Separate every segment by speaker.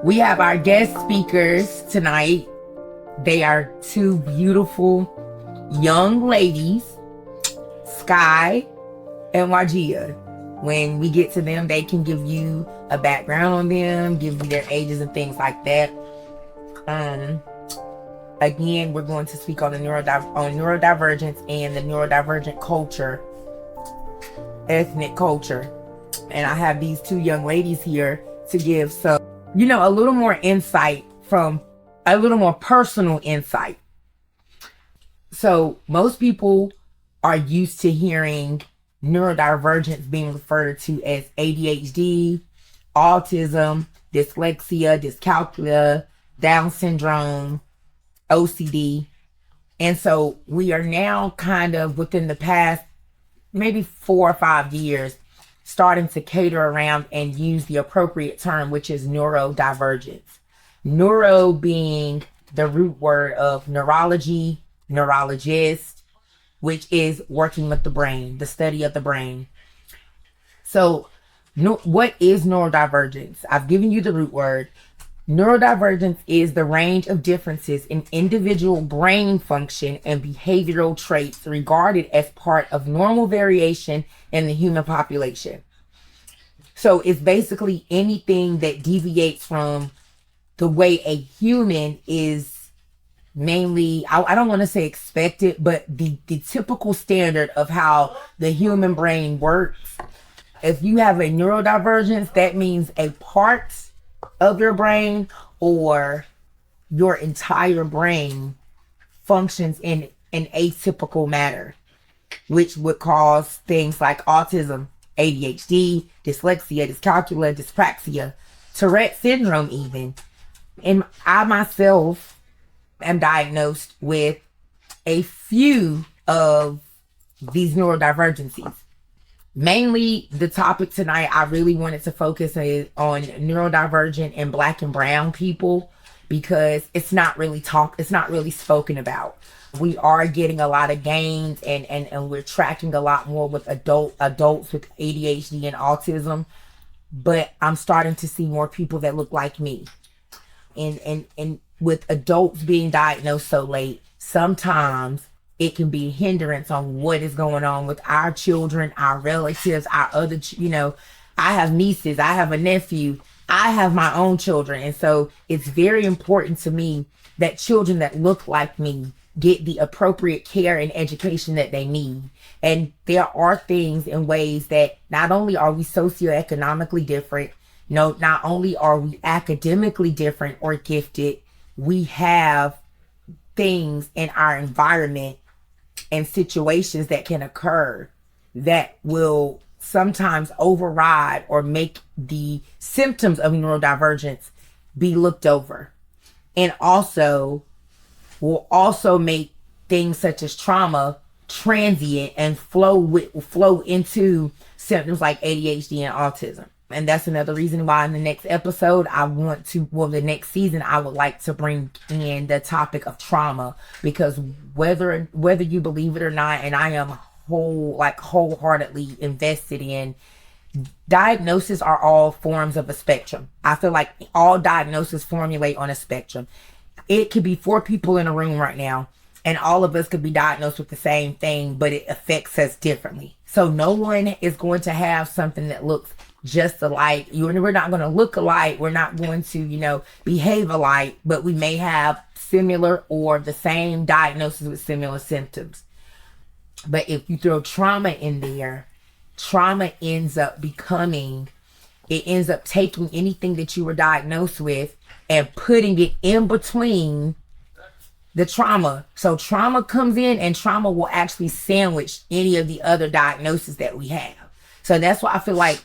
Speaker 1: We have our guest speakers tonight. They are two beautiful young ladies, Sky and Wajiha. When we get to them, they can give you a background on them, give you their ages and things like that. Again, we're going to speak on the neurodivergence and the neurodivergent culture, ethnic culture. And I have these two young ladies here to give some, a little more insight, from a little more personal insight. So most people are used to hearing neurodivergence being referred to as ADHD, autism, dyslexia, dyscalculia, Down syndrome, OCD. And so we are now kind of within the past maybe 4 or 5 years starting to cater around and use the appropriate term, which is neurodivergence. Neuro being the root word of neurology, neurologist, which is working with the brain, the study of the brain. So what is neurodivergence? I've given you the root word. Neurodivergence is the range of differences in individual brain function and behavioral traits regarded as part of normal variation in the human population. So it's basically anything that deviates from the way a human is mainly, I don't want to say expected, but the typical standard of how the human brain works. If you have a neurodivergence, that means a part of your brain or your entire brain functions in an atypical manner, which would cause things like autism, ADHD, dyslexia, dyscalculia, dyspraxia, Tourette syndrome even. And I myself am diagnosed with a few of these neurodivergencies. Mainly the topic tonight, I really wanted to focus on neurodivergent and Black and brown people, because it's not really spoken about. We are getting a lot of gains and we're tracking a lot more with adults with ADHD and autism, but I'm starting to see more people that look like me. And with adults being diagnosed so late, sometimes it can be a hindrance on what is going on with our children, our relatives, our other, I have nieces, I have a nephew, I have my own children. And so it's very important to me that children that look like me get the appropriate care and education that they need. And there are things and ways that not only are we socioeconomically different, not only are we academically different or gifted, we have things in our environment and situations that can occur that will sometimes override or make the symptoms of neurodivergence be looked over. And also will also make things such as trauma transient and flow into symptoms like ADHD and autism. And that's another reason why in the next episode, the next season, I would like to bring in the topic of trauma, because whether you believe it or not, and I am wholeheartedly invested in, diagnoses are all forms of a spectrum. I feel like all diagnoses formulate on a spectrum. It could be 4 people in a room right now, and all of us could be diagnosed with the same thing, but it affects us differently. So no one is going to have something that looks just alike. We're not going to look alike. We're not going to, behave alike, but we may have similar or the same diagnosis with similar symptoms. But if you throw trauma in there, trauma ends up taking anything that you were diagnosed with and putting it in between the trauma. So trauma comes in, and trauma will actually sandwich any of the other diagnoses that we have. So that's why I feel like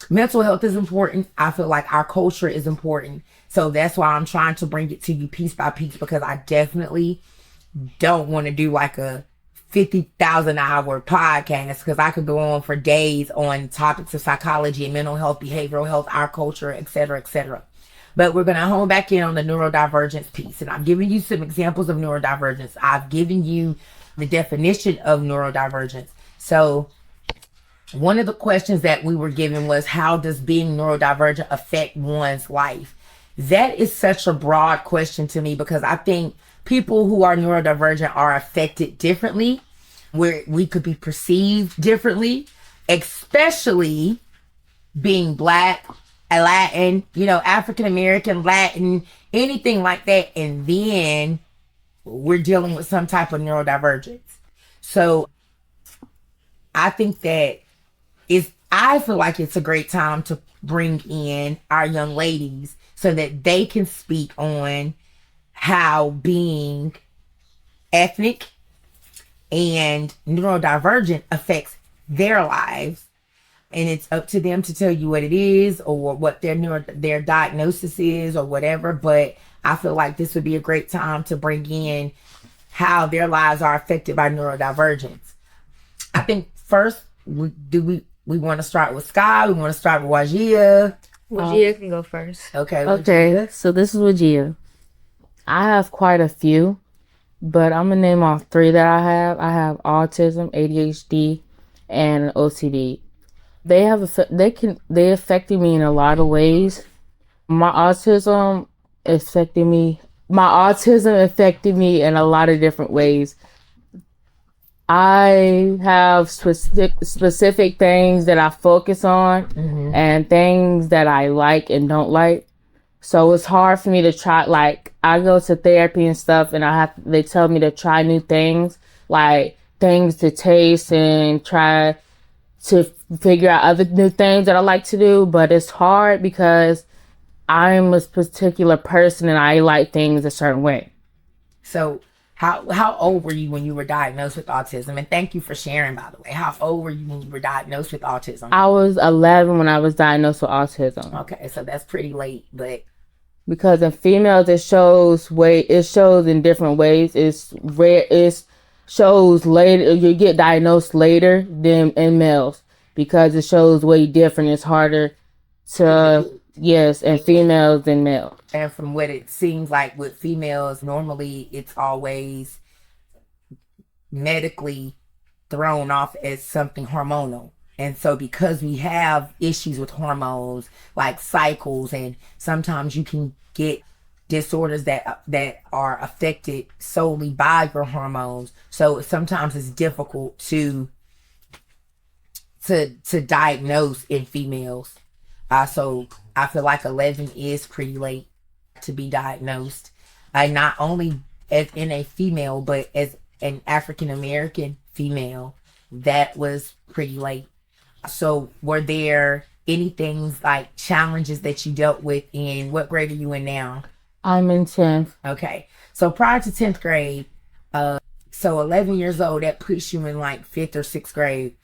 Speaker 1: mental health is important. I feel like our culture is important. So that's why I'm trying to bring it to you piece by piece, because I definitely don't want to do like a 50,000 hour podcast, because I could go on for days on topics of psychology and mental health, behavioral health, our culture, etc., etc. But we're going to hone back in on the neurodivergence piece. And I've given you some examples of neurodivergence. I've given you the definition of neurodivergence. So one of the questions that we were given was, how does being neurodivergent affect one's life? That is such a broad question to me because I think people who are neurodivergent are affected differently, where we could be perceived differently, especially being Black, Latin, African American, Latin, anything like that. And then we're dealing with some type of neurodivergence. So I think that I feel like it's a great time to bring in our young ladies so that they can speak on how being ethnic and neurodivergent affects their lives. And it's up to them to tell you what it is or what their diagnosis is or whatever. But I feel like this would be a great time to bring in how their lives are affected by neurodivergence. I think first, we want to start with Sky. We want to start with Wajiha.
Speaker 2: Wajiha can go first.
Speaker 1: Okay.
Speaker 2: Okay, so this is Wajiha. I have quite a few, but I'm gonna name off 3 that I have. I have autism, ADHD, and OCD. They affected me in a lot of ways. My autism affected me in a lot of different ways. I have specific things that I focus on and things that I like and don't like. So it's hard for me to try, like, I go to therapy and stuff and they tell me to try new things, like things to taste and try to figure out other new things that I like to do. But it's hard because I'm a particular person and I like things a certain way.
Speaker 1: So how old were you when you were diagnosed with autism? And thank you for sharing, by the way. How old were you when you were diagnosed with autism?
Speaker 2: I was 11 when I was diagnosed with autism.
Speaker 1: Okay, so that's pretty late, but
Speaker 2: because in females it shows in different ways. It's rare. It shows later. You get diagnosed later than in males because it shows way different. It's harder to in females than males.
Speaker 1: And from what it seems like with females, normally it's always medically thrown off as something hormonal. And so because we have issues with hormones like cycles, and sometimes you can get disorders that are affected solely by your hormones. So sometimes it's difficult to diagnose in females. So I feel like 11 is pretty late to be diagnosed. Not only as in a female, but as an African American female, that was pretty late. So were there any things like challenges that you dealt with in, what grade are you in now?
Speaker 2: I'm in 10th.
Speaker 1: Okay. So prior to 10th grade, so 11 years old, that puts you in like 5th or 6th grade.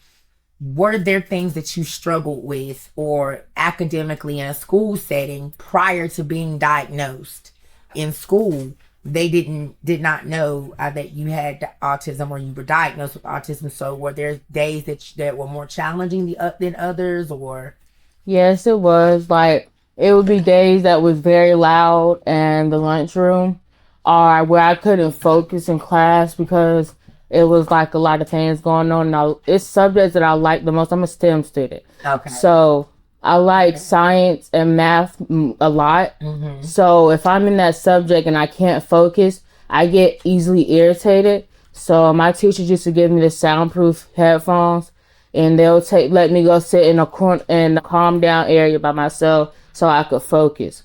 Speaker 1: Were there things that you struggled with or academically in a school setting prior to being diagnosed? In school, they did not know that you had autism or you were diagnosed with autism. So were there days that were more challenging than others, or?
Speaker 2: Yes, it was. Like, it would be days that was very loud in the lunchroom, or where I couldn't focus in class because it was like a lot of things going on. Now, it's subjects that I like the most. I'm a STEM student.
Speaker 1: Okay.
Speaker 2: So I like science and math a lot. Mm-hmm. So if I'm in that subject and I can't focus, I get easily irritated. So my teachers used to give me the soundproof headphones, and they'll let me go sit in a corner in a calm down area by myself so I could focus.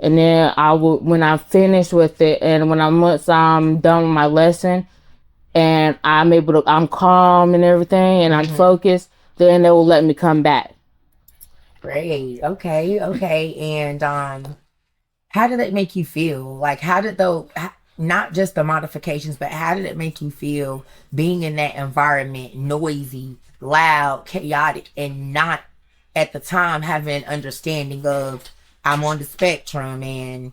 Speaker 2: And then when I'm finished with it, and once I'm done with my lesson, and I'm calm and everything, and I'm focused, then they will let me come back.
Speaker 1: Great. Okay. And how did that make you feel? Like, not just the modifications, but how did it make you feel being in that environment, noisy, loud, chaotic, and not at the time having an understanding of I'm on the spectrum and,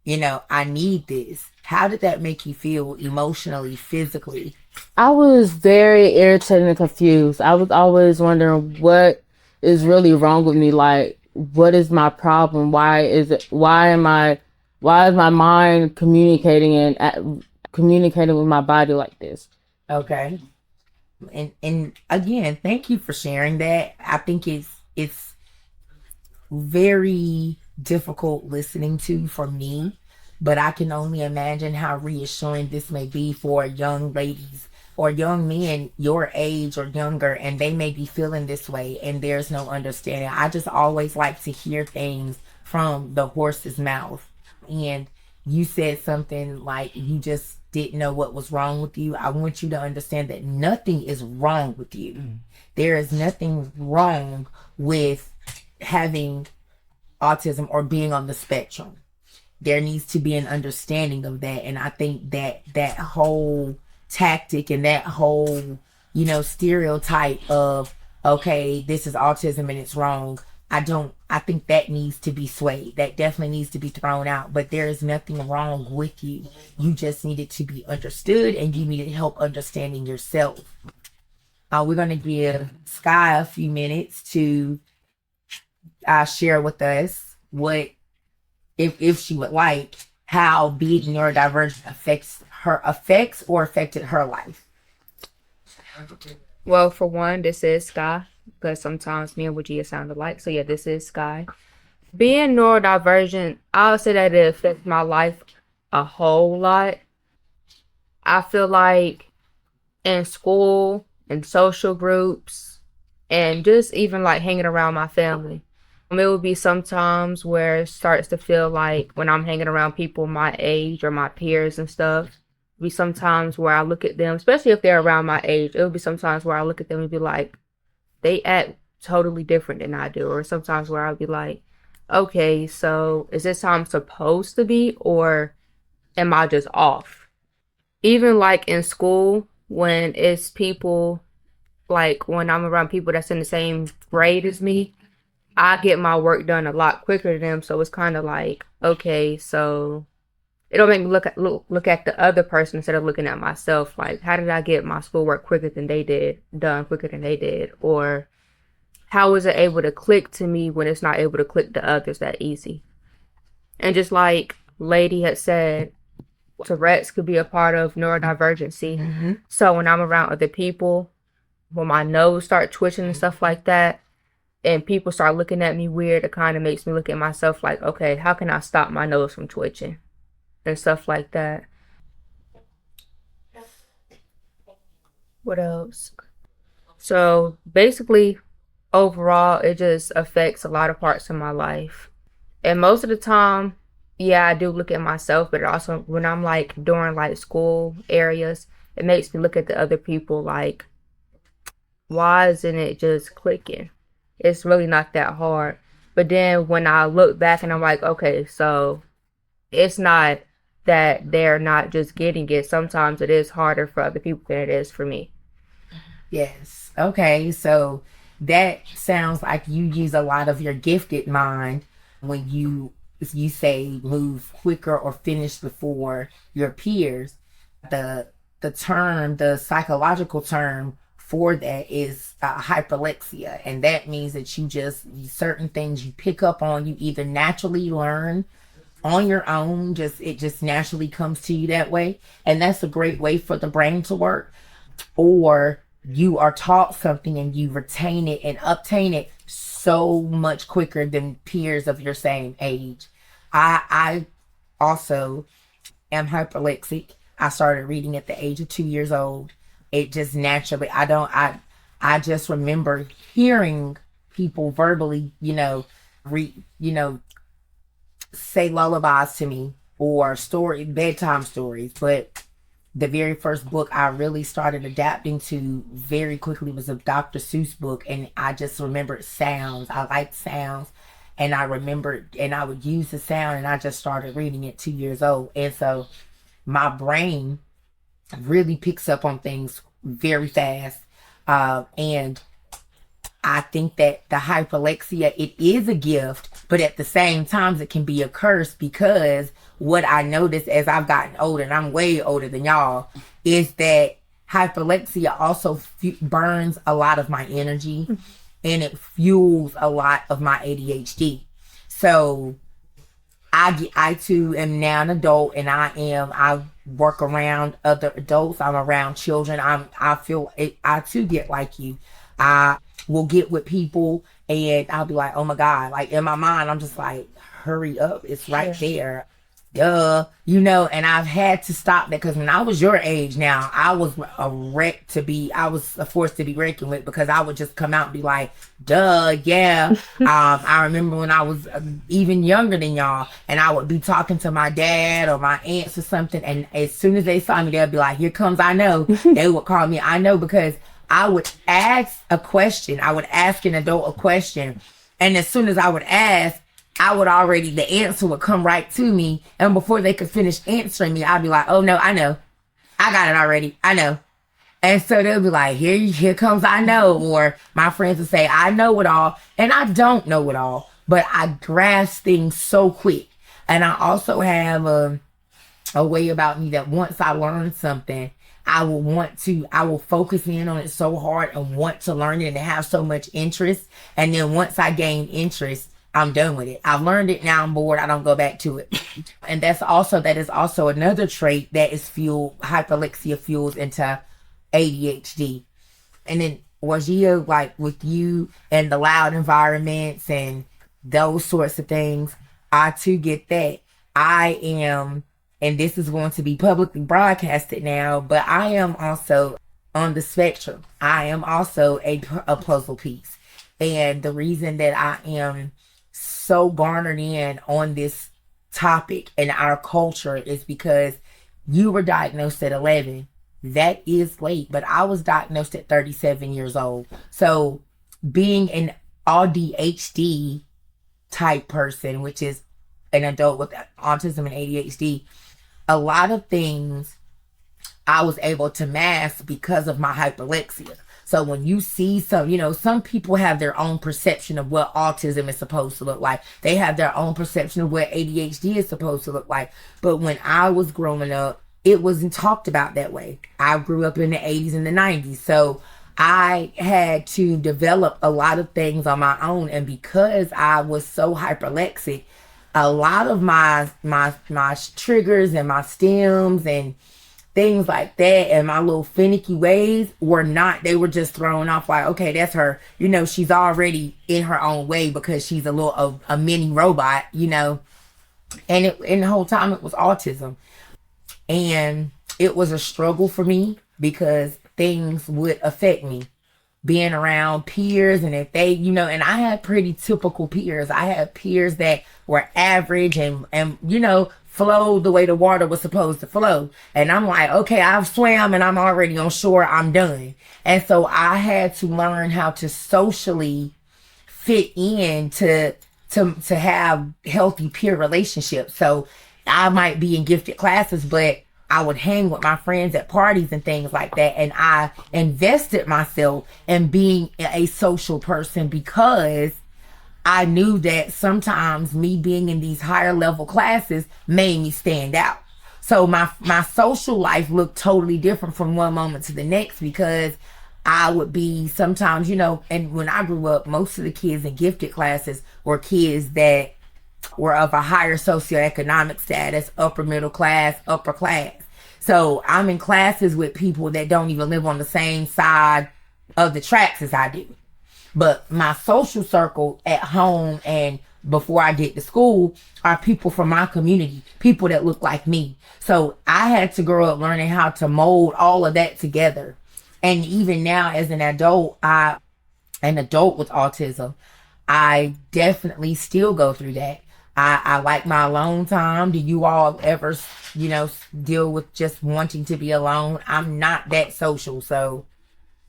Speaker 1: I need this? How did that make you feel emotionally, physically?
Speaker 2: I was very irritated and confused. I was always wondering what is really wrong with me. Like, what is my problem? Why is my mind communicating with my body like this?
Speaker 1: Okay. And again, thank you for sharing that. I think it's very difficult listening to for me, but I can only imagine how reassuring this may be for young ladies or young men your age or younger, and they may be feeling this way and there's no understanding. I just always like to hear things from the horse's mouth. And you said something like you just didn't know what was wrong with you. I want you to understand that nothing is wrong with you. There is nothing wrong with having autism or being on the spectrum. There needs to be an understanding of that. And I think that that whole tactic and that whole, stereotype of, okay, this is autism and it's wrong. I think that needs to be swayed. That definitely needs to be thrown out. But there is nothing wrong with you. You just needed to be understood and you needed help understanding yourself. We're going to give Sky a few minutes to share with us what, if she would like, how being neurodivergent affected her life.
Speaker 3: Well, for one, this is Sky, because sometimes me and Wajiha sound alike. So yeah, this is Sky. Being neurodivergent, I'll say that it affects my life a whole lot. I feel like in school, in social groups, and just even like hanging around my family, it would be sometimes where it starts to feel like when I'm hanging around people my age or my peers and stuff, it'd be sometimes where I look at them, especially if they're around my age, it would be sometimes where I look at them and be like, they act totally different than I do. Or sometimes where I'll be like, okay, so is this how I'm supposed to be or am I just off? Even like in school, when it's people, like when I'm around people that's in the same grade as me, I get my work done a lot quicker than them. So it's kind of like, okay, so it'll make me look at the other person instead of looking at myself. Like, how did I get my schoolwork quicker than they did, done quicker than they did? Or how is it able to click to me when it's not able to click to others that easy? And just like Lady had said, Tourette's could be a part of neurodivergency.
Speaker 1: Mm-hmm.
Speaker 3: So when I'm around other people, when my nose start twitching and stuff like that, and people start looking at me weird, it kind of makes me look at myself like, okay, how can I stop my nose from twitching? And stuff like that. What else? So basically, overall, it just affects a lot of parts of my life. And most of the time, yeah, I do look at myself, but also when I'm like during like school areas, it makes me look at the other people like, why isn't it just clicking? It's really not that hard. But then when I look back and I'm like, okay, so it's not that they're not just getting it. Sometimes it is harder for other people than it is for me.
Speaker 1: Yes. Okay. So that sounds like you use a lot of your gifted mind when you say move quicker or finish before your peers. The psychological term for that is hyperlexia, and that means that certain things you pick up on, you either naturally learn on your own, it just naturally comes to you that way, and that's a great way for the brain to work, or you are taught something and you retain it and obtain it so much quicker than peers of your same age. I also am hyperlexic. I started reading at the age of 2 years old. It just naturally, I just remember hearing people verbally, say lullabies to me or bedtime stories. But the very first book I really started adapting to very quickly was a Dr. Seuss book. And I just remembered sounds. I liked sounds. And I remembered, and I would use the sound, and I just started reading at 2 years old. And so my brain really picks up on things very fast. And I think that the hyperlexia, it is a gift, but at the same time, it can be a curse, because what I noticed as I've gotten older, and I'm way older than y'all, is that hyperlexia also burns a lot of my energy and it fuels a lot of my ADHD. So I too am now an adult, and I work around other adults. I'm around children. I feel I too get like you. I will get with people And I'll be like, oh my God. Like in my mind, I'm just like, hurry up. It's right there. Duh. You know, and I've had to stop that because when I was your age now, I was I was a force to be reckoned with because I would just come out and be like, duh, yeah. I remember when I was even younger than y'all and I would be talking to my dad or my aunts or something. And as soon as they saw me, they'd be like, here comes I know. They would call me I know because I would ask a question. I would ask an adult a question. And as soon as I would ask, the answer would come right to me. And before they could finish answering me, I'd be like, oh no, I know. I got it already. I know. And so they'll be like, here comes I know. Or my friends would say, I know it all. And I don't know it all, but I grasp things so quick. And I also have a way about me that once I learn something, I will focus in on it so hard and want to learn it and have so much interest. And then once I gain interest, I'm done with it. I've learned it. Now I'm bored. I don't go back to it. And that is also another trait that is hyperlexia fuels into ADHD. And then Wajiha, like with you and the loud environments and those sorts of things, I too get that. I am, and this is going to be publicly broadcasted now, but I am also on the spectrum. I am also a puzzle piece. And the reason that I am so garnered in on this topic in our culture is because you were diagnosed at 11. That is late, but I was diagnosed at 37 years old. So being an ADHD type person, which is an adult with autism and ADHD, a lot of things I was able to mask because of my hyperlexia. So when you see some people have their own perception of what autism is supposed to look like. They have their own perception of what ADHD is supposed to look like. But when I was growing up, it wasn't talked about that way. I grew up in the 80s and the 90s. So I had to develop a lot of things on my own. And because I was so hyperlexic, a lot of my triggers and my stems and things like that and my little finicky ways they were just thrown off like, okay, that's her. She's already in her own way because she's a mini robot, And the whole time it was autism. And it was a struggle for me because things would affect me. Being around peers and if they, and I had pretty typical peers. I had peers that were average and flowed the way the water was supposed to flow. And I'm like, okay, I've swam and I'm already on shore. I'm done. And so I had to learn how to socially fit in to have healthy peer relationships. So I might be in gifted classes, but I would hang with my friends at parties and things like that. And I invested myself in being a social person because I knew that sometimes me being in these higher level classes made me stand out. So my social life looked totally different from one moment to the next because I would be sometimes, and when I grew up, most of the kids in gifted classes were kids that were of a higher socioeconomic status, upper middle class, upper class. So I'm in classes with people that don't even live on the same side of the tracks as I do. But my social circle at home and before I get to school are people from my community, people that look like me. So I had to grow up learning how to mold all of that together. And even now as an adult with autism, I definitely still go through that. I like my alone time. Do you all ever, deal with just wanting to be alone? I'm not that social, so.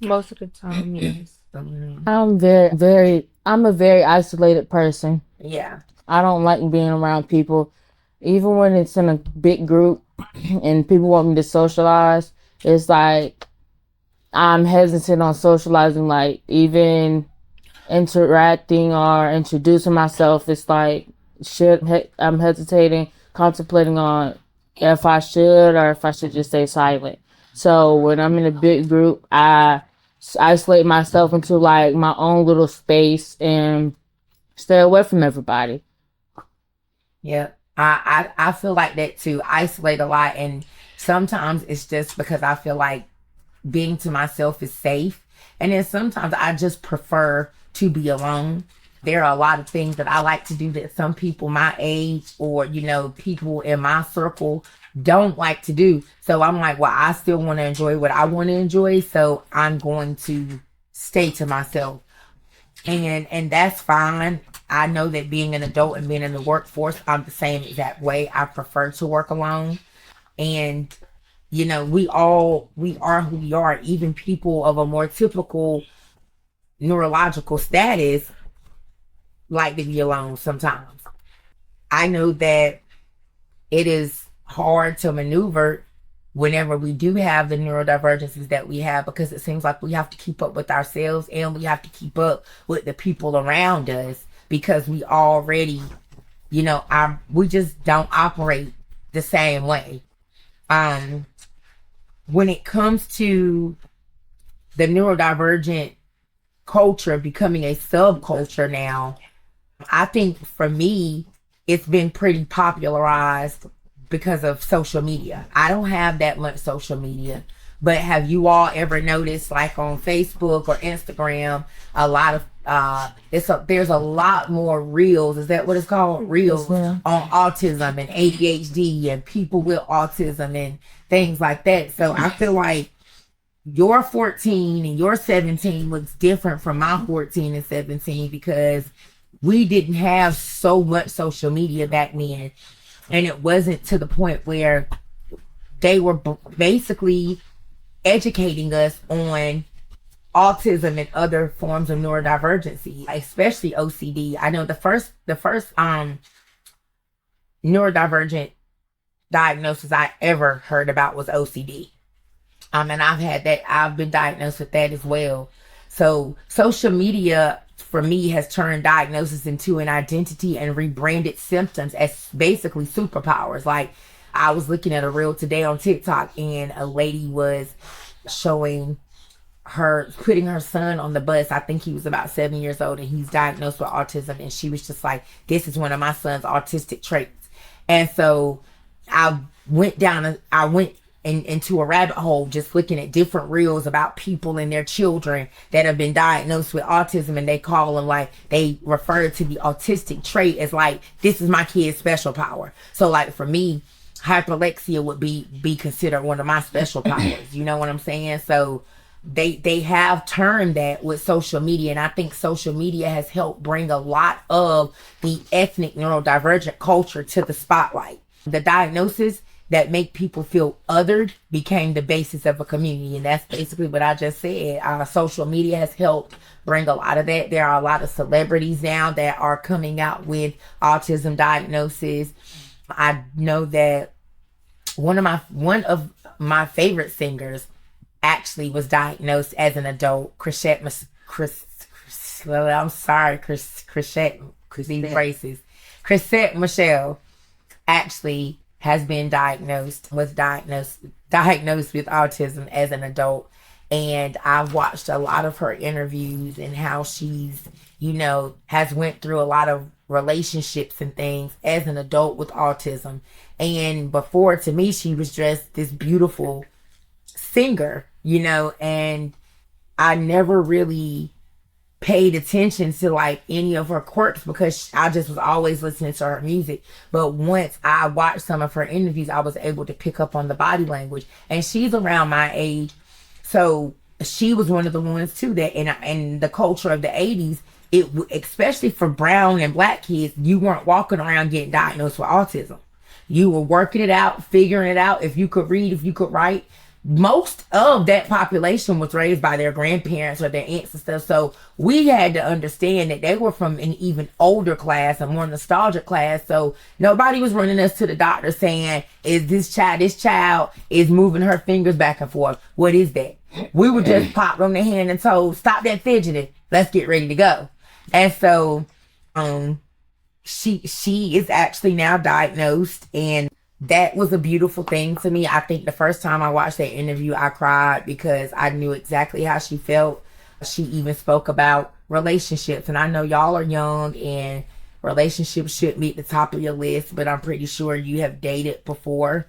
Speaker 3: Most of the time, yes.
Speaker 2: I'm I'm a very isolated person.
Speaker 1: Yeah.
Speaker 2: I don't like being around people. Even when it's in a big group and people want me to socialize, it's like I'm hesitant on socializing, like even interacting or introducing myself. It's like, I'm hesitating, contemplating on if I should or if I should just stay silent. So when I'm in a big group, I isolate myself into like my own little space and stay away from everybody.
Speaker 1: Yeah, I feel like that too. Isolate a lot, and sometimes it's just because I feel like being to myself is safe, and then sometimes I just prefer to be alone. There are a lot of things that I like to do that some people my age or, you know, people in my circle don't like to do. So I'm like, well, I still want to enjoy what I want to enjoy. So I'm going to stay to myself. And that's fine. I know that being an adult and being in the workforce, I'm the same exact way. I prefer to work alone. And, you know, we are who we are. Even people of a more typical neurological status like to be alone sometimes. I know that it is hard to maneuver whenever we do have the neurodivergences that we have, because it seems like we have to keep up with ourselves and we have to keep up with the people around us, because we already, you know, we just don't operate the same way. When it comes to the neurodivergent culture becoming a subculture now, I think for me, it's been pretty popularized because of social media. I don't have that much social media, but have you all ever noticed, like on Facebook or Instagram, a lot of there's a lot more reels, is that what it's called? Reels on autism and ADHD and people with autism and things like that. So I feel like your 14 and your 17 looks different from my 14 and 17, because we didn't have so much social media back then, and it wasn't to the point where they were basically educating us on autism and other forms of neurodivergency, especially OCD. I know the first neurodivergent diagnosis I ever heard about was OCD. And I've been diagnosed with that as well. So social media for me has turned diagnosis into an identity and rebranded symptoms as basically superpowers. Like, I was looking at a reel today on TikTok, and a lady was showing putting her son on the bus. I think he was about 7 years old, and he's diagnosed with autism. And she was just like, this is one of my son's autistic traits. And so I went into a rabbit hole just looking at different reels about people and their children that have been diagnosed with autism, and they refer to the autistic trait as like, this is my kid's special power. So like for me, hyperlexia would be considered one of my special powers. You know what I'm saying? So they have turned that with social media, and I think social media has helped bring a lot of the ethnic neurodivergent culture to the spotlight. The diagnosis that make people feel othered became the basis of a community. And that's basically what I just said. Social media has helped bring a lot of that. There are a lot of celebrities now that are coming out with autism diagnosis. I know that one of my favorite singers actually was diagnosed as an adult. Chrisette Michelle actually has been diagnosed with autism as an adult. And I've watched a lot of her interviews and how she's, you know, has went through a lot of relationships and things as an adult with autism. And before, to me, she was just this beautiful singer, you know, and I never really paid attention to like any of her quirks because I just was always listening to her music. But once I watched some of her interviews, I was able to pick up on the body language. And she's around my age, so she was one of the ones too that in the culture of the 80s, especially for brown and black kids, you weren't walking around getting diagnosed with autism. You were working it out, figuring it out. If you could read, if you could write. Most of that population was raised by their grandparents or their aunts and stuff. So we had to understand that they were from an even older class, a more nostalgic class. So nobody was running us to the doctor saying, this child is moving her fingers back and forth. What is that? We were just popped on the hand and told, stop that fidgeting. Let's get ready to go. And so she is actually now diagnosed, and that was a beautiful thing to me. I think the first time I watched that interview, I cried because I knew exactly how she felt. She even spoke about relationships, and I know y'all are young and relationships shouldn't be at the top of your list, but I'm pretty sure you have dated before.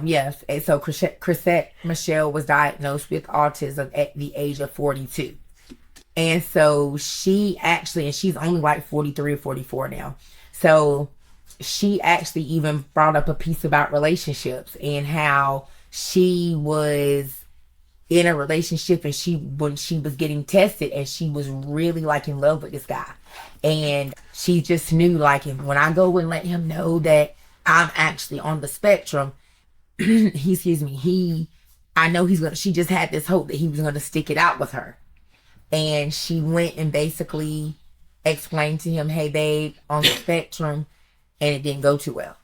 Speaker 1: Yes, and so Chrisette Michelle was diagnosed with autism at the age of 42. And so she actually, and she's only like 43 or 44 now. So she actually even brought up a piece about relationships and how she was in a relationship, and when she was getting tested, and she was really like in love with this guy, and she just knew, like, when I go and let him know that I'm actually on the spectrum, I know she just had this hope that he was gonna stick it out with her. And she went and basically explained to him, hey babe, on the spectrum, and it didn't go too well.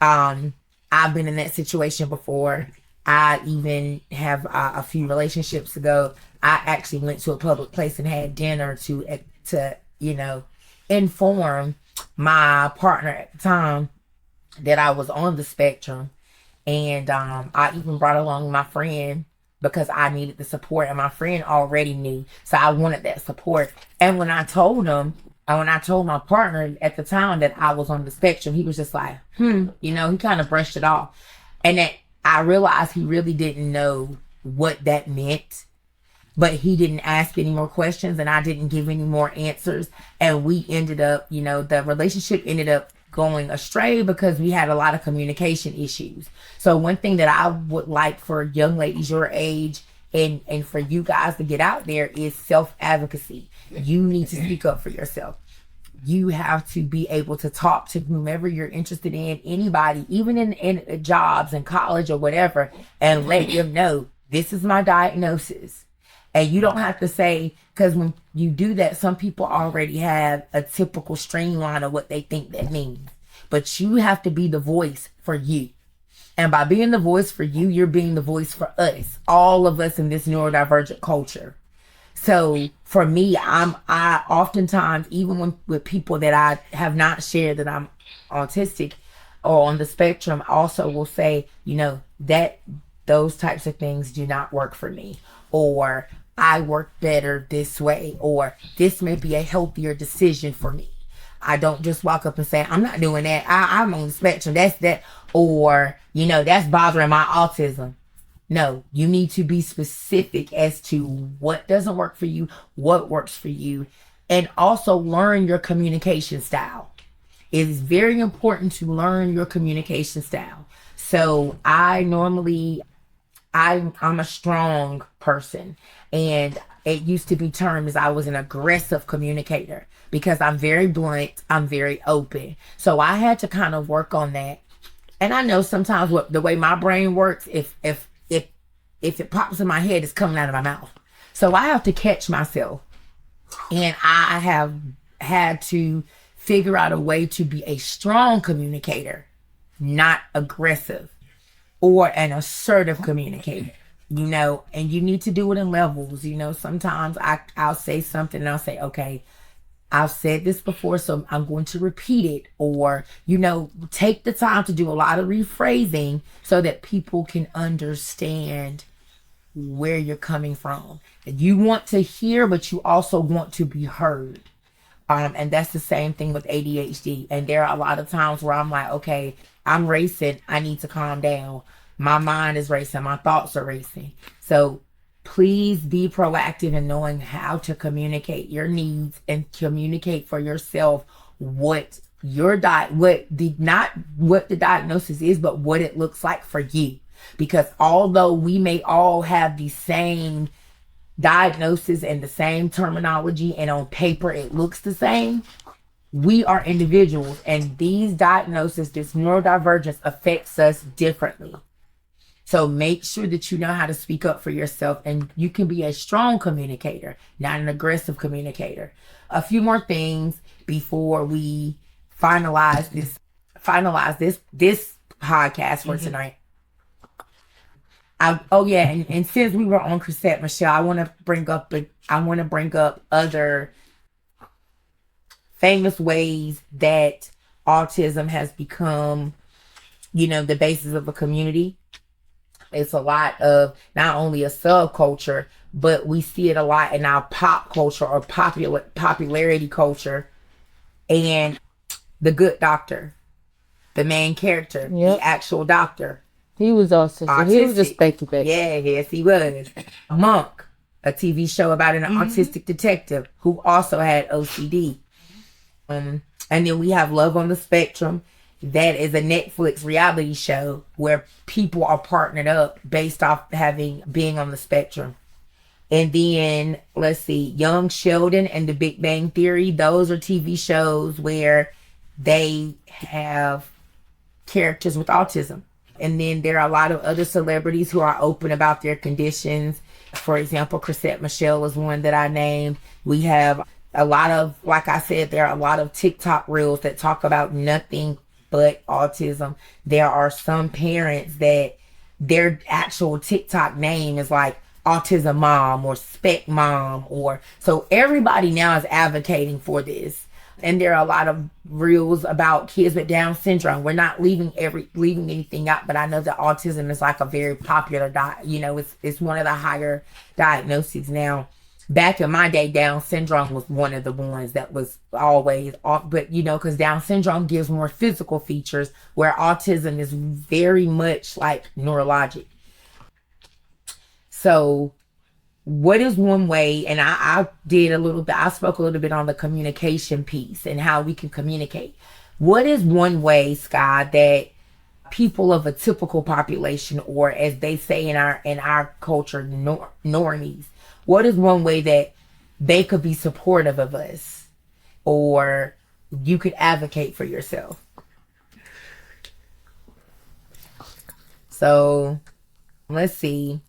Speaker 1: I've been in that situation before. I even have a few relationships ago. I actually went to a public place and had dinner to inform my partner at the time that I was on the spectrum. And I even brought along my friend because I needed the support, and my friend already knew. So I wanted that support. And when I told my partner at the time that I was on the spectrum, he was just like, he kind of brushed it off. And that I realized he really didn't know what that meant, but he didn't ask any more questions, and I didn't give any more answers. And we ended up, the relationship ended up going astray because we had a lot of communication issues. So one thing that I would like for young ladies your age and for you guys to get out there is self-advocacy. You need to speak up for yourself. You have to be able to talk to whomever you're interested in, anybody, even in jobs and college or whatever, and let them know, this is my diagnosis. And you don't have to say, because when you do that, some people already have a typical streamline of what they think that means. But you have to be the voice for you. And by being the voice for you, you're being the voice for us, all of us in this neurodivergent culture. So for me, I oftentimes, even with people that I have not shared that I'm autistic or on the spectrum, also will say, that those types of things do not work for me, or I work better this way, or this may be a healthier decision for me. I don't just walk up and say, I'm not doing that. I'm on the spectrum. That's that. Or, that's bothering my autism. No, you need to be specific as to what doesn't work for you, what works for you, and also learn your communication style. It is very important to learn your communication style. So I'm a strong person, and it used to be termed as I was an aggressive communicator because I'm very blunt, I'm very open. So I had to kind of work on that. And I know sometimes the way my brain works, if it pops in my head, it's coming out of my mouth. So I have to catch myself, and I have had to figure out a way to be a strong communicator, not aggressive, or an assertive communicator, and you need to do it in levels. Sometimes I'll say something and I'll say, okay, I've said this before, so I'm going to repeat it. Or, take the time to do a lot of rephrasing so that people can understand where you're coming from. You want to hear, but you also want to be heard. And that's the same thing with ADHD. And there are a lot of times where I'm like, okay, I'm racing. I need to calm down. My mind is racing. My thoughts are racing. So please be proactive in knowing how to communicate your needs and communicate for yourself what the diagnosis is, but what it looks like for you. Because although we may all have the same diagnosis and the same terminology, and on paper it looks the same, we are individuals, and these diagnoses, this neurodivergence, affects us differently. So make sure that you know how to speak up for yourself, and you can be a strong communicator, not an aggressive communicator. A few more things before we finalize this podcast for tonight. And since we were on Chrisette Michelle, I want to bring up other famous ways that autism has become, the basis of a community. It's a lot of not only a subculture, but we see it a lot in our pop culture or popularity culture. And the good doctor, the main character, the actual doctor.
Speaker 2: He was autistic. He was just Becky.
Speaker 1: Yeah, yes, he was. Monk. a TV show about an autistic detective who also had OCD. And then we have Love on the Spectrum. That is a Netflix reality show where people are partnered up based off being on the spectrum. And then let's see, Young Sheldon and The Big Bang Theory. Those are TV shows where they have characters with autism. And then there are a lot of other celebrities who are open about their conditions. For example, Chrisette Michelle was one that I named. We have a lot of, like I said, there are a lot of TikTok reels that talk about nothing but autism. There are some parents that their actual TikTok name is like Autism Mom or Spec Mom, or so everybody now is advocating for this. And there are a lot of reels about kids with Down syndrome. We're not leaving anything out, but I know that autism is like a very popular it's one of the higher diagnoses now. Back in my day, Down syndrome was one of the ones that was always off, but because Down syndrome gives more physical features, where autism is very much like neurologic. So what is one way, and I spoke a little bit on the communication piece and how we can communicate. What is one way, Sky, that people of a typical population, or as they say in our culture, normies, what is one way that they could be supportive of us, or you could advocate for yourself? So let's see.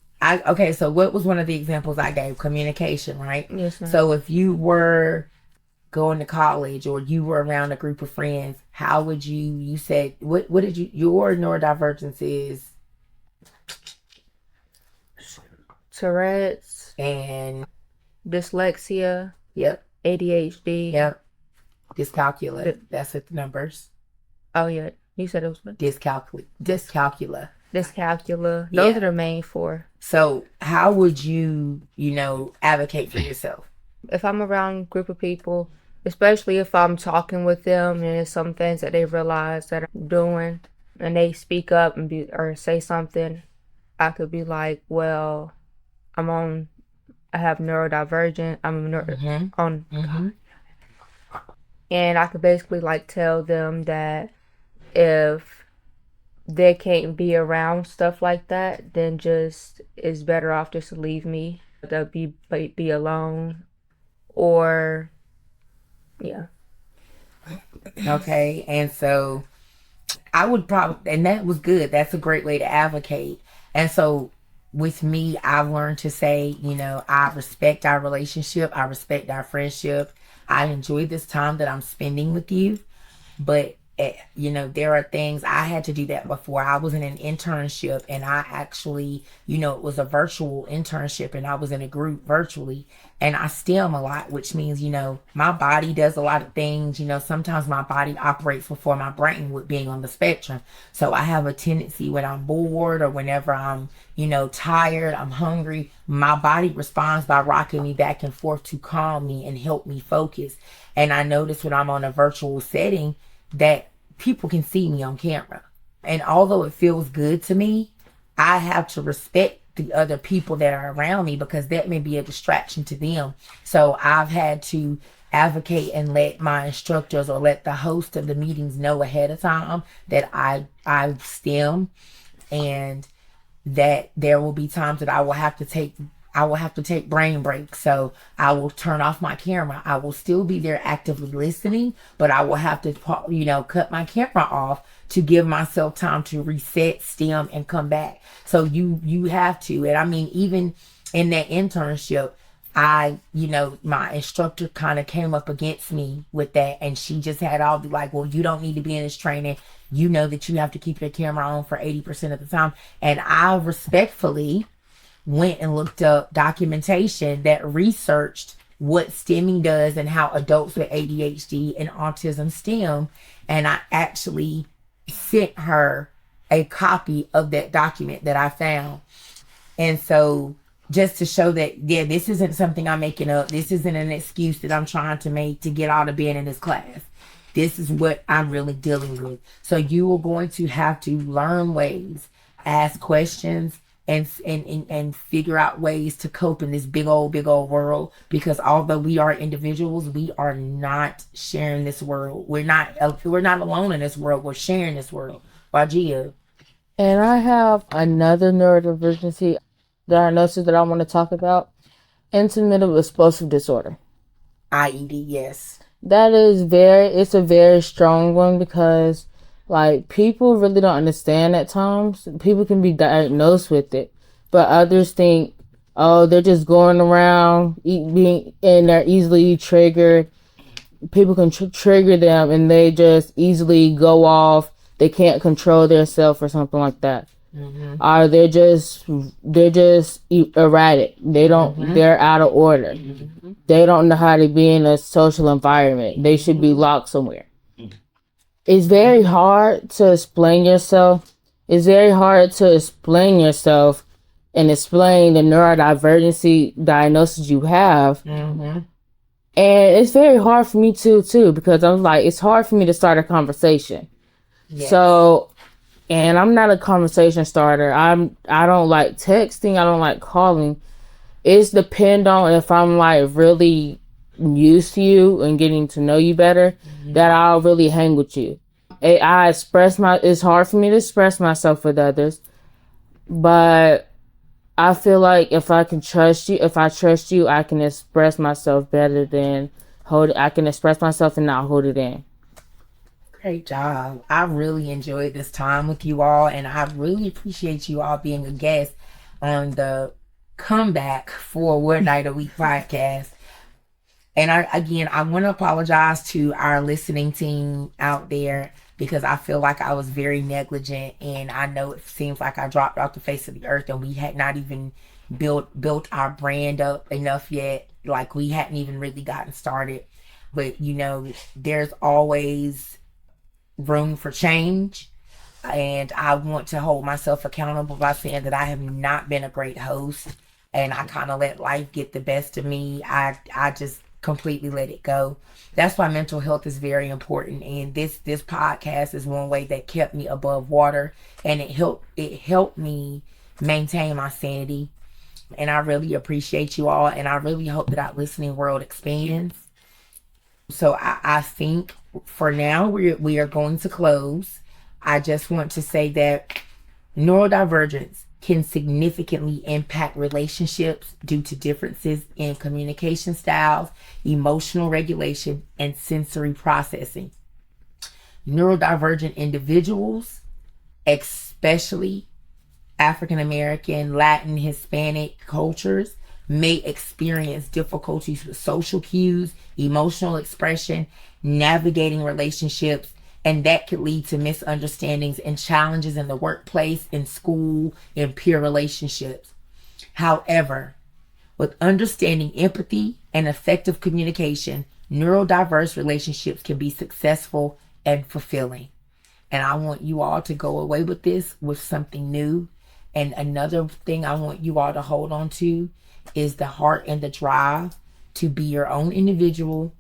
Speaker 1: So what was one of the examples I gave? Communication, right?
Speaker 3: Yes, ma'am.
Speaker 1: So if you were going to college or you were around a group of friends, how would you said, what did your neurodivergence is?
Speaker 3: Tourette's.
Speaker 1: And
Speaker 3: dyslexia.
Speaker 1: Yep.
Speaker 3: ADHD.
Speaker 1: Yep. Dyscalculia. That's it, the numbers.
Speaker 3: Oh, yeah. You said it was what?
Speaker 1: Dyscalculia.
Speaker 3: Dyscalculia. Those
Speaker 1: Yeah.
Speaker 3: are the main four.
Speaker 1: So how would you advocate for yourself?
Speaker 3: If I'm around a group of people, especially if I'm talking with them and there's some things that they realize that I'm doing and they speak up or say something, I could be like, well, I have neurodivergent. And I could basically like tell them that if they can't be around stuff like that, then just it's better off just to leave me. They'll be alone, or yeah.
Speaker 1: Okay, and so I would probably, and that was good. That's a great way to advocate. And so with me, I've learned to say, I respect our relationship. I respect our friendship. I enjoy this time that I'm spending with you. But, there are things, I had to do that before. I was in an internship, and I actually, it was a virtual internship, and I was in a group virtually, and I STEM a lot, which means, my body does a lot of things. Sometimes my body operates before my brain with being on the spectrum. So I have a tendency when I'm bored or whenever I'm, tired, I'm hungry, my body responds by rocking me back and forth to calm me and help me focus. And I notice when I'm on a virtual setting that people can see me on camera. And although it feels good to me, I have to respect the other people that are around me, because that may be a distraction to them. So I've had to advocate and let my instructors or let the host of the meetings know ahead of time that I STEM, and that there will be times that I will have to take brain breaks. So I will turn off my camera. I will still be there actively listening, but I will have to, cut my camera off to give myself time to reset, stem, and come back. So you have to. And I mean, even in that internship, my instructor kind of came up against me with that, and she just had all be like, well, you don't need to be in this training. You know that you have to keep your camera on for 80% of the time. And I respectfully went and looked up documentation that researched what stemming does and how adults with ADHD and autism stem. And I actually sent her a copy of that document that I found. And so just to show that, yeah, this isn't something I'm making up. This isn't an excuse that I'm trying to make to get out of bed in this class. This is what I'm really dealing with. So you are going to have to learn ways, ask questions, and figure out ways to cope in this big old world, because although we are individuals, we are not sharing this world. We're not alone in this world. We're sharing this world. Wajiha.
Speaker 2: And I have another neurodivergency diagnosis that I want to talk about. Intermittent explosive disorder.
Speaker 1: IED, yes.
Speaker 2: That is it's a very strong one, because like people really don't understand at times. People can be diagnosed with it, but others think, oh, they're just going around and they're easily triggered. People can trigger them and they just easily go off. They can't control themselves or something like that.
Speaker 1: Mm-hmm.
Speaker 2: Or they're just erratic. They're out of order.
Speaker 1: Mm-hmm.
Speaker 2: They don't know how to be in a social environment. They should be locked somewhere. It's very hard to explain yourself. It's very hard to explain yourself and explain the neurodivergency diagnosis you have.
Speaker 1: Mm-hmm.
Speaker 2: And it's very hard for me too, because I'm like, it's hard for me to start a conversation. Yes. So, and I'm not a conversation starter. I don't like texting. I don't like calling. It's depend on if I'm like really used to you and getting to know you better, that I'll really hang with you. It's hard for me to express myself with others, but I feel like if I trust you, I can express myself better than I can express myself and not hold it in.
Speaker 1: Great job. I really enjoyed this time with you all, and I really appreciate you all being a guest on the Comeback for One Night a Week podcast. And I want to apologize to our listening team out there, because I feel like I was very negligent, and I know it seems like I dropped off the face of the earth and we had not even built our brand up enough yet. Like, we hadn't even really gotten started. But there's always room for change, and I want to hold myself accountable by saying that I have not been a great host, and I kind of let life get the best of me. I just completely let it go. That's why mental health is very important, and this podcast is one way that kept me above water, and it helped me maintain my sanity. And I really appreciate you all, and I really hope that our listening world expands. So I think for now we are going to close. I just want to say that neurodivergence can significantly impact relationships due to differences in communication styles, emotional regulation, and sensory processing. Neurodivergent individuals, especially African American, Latin, Hispanic cultures, may experience difficulties with social cues, emotional expression, navigating relationships, and that could lead to misunderstandings and challenges in the workplace, in school, in peer relationships. However, with understanding empathy and effective communication, neurodiverse relationships can be successful and fulfilling. And I want you all to go away with this with something new. And another thing I want you all to hold on to is the heart and the drive to be your own individual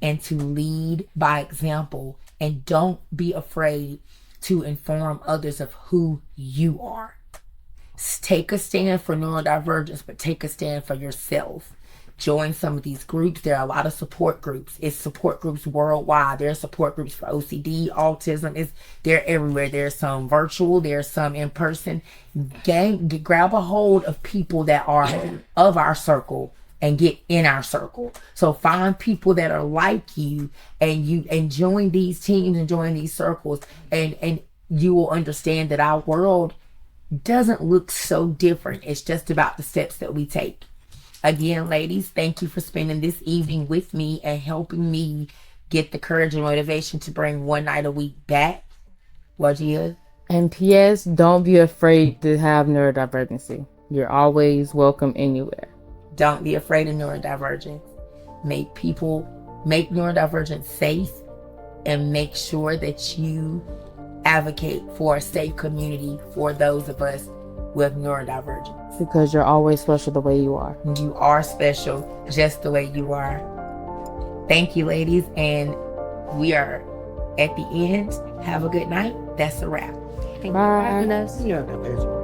Speaker 1: and to lead by example. And don't be afraid to inform others of who you are. Take a stand for neurodivergence, but take a stand for yourself. Join some of these groups. There are a lot of support groups. It's support groups worldwide. There are support groups for OCD, autism. They're everywhere. There's some virtual. There's some in person. Grab a hold of people that are of our circle and get in our circle. So find people that are like you and join these teams and join these circles, and you will understand that our world doesn't look so different. It's just about the steps that we take. Again, ladies, thank you for spending this evening with me and helping me get the courage and motivation to bring One Night a Week back. Wajiha?
Speaker 2: And P.S., don't be afraid to have neurodivergency. You're always welcome anywhere.
Speaker 1: Don't be afraid of neurodivergence. Make neurodivergence safe, and make sure that you advocate for a safe community for those of us with neurodivergence.
Speaker 2: Because you're always special the way you are.
Speaker 1: You are special just the way you are. Thank you, ladies. And we are at the end. Have a good night. That's a wrap.
Speaker 3: Thank you for having us.
Speaker 1: Neurodivergent.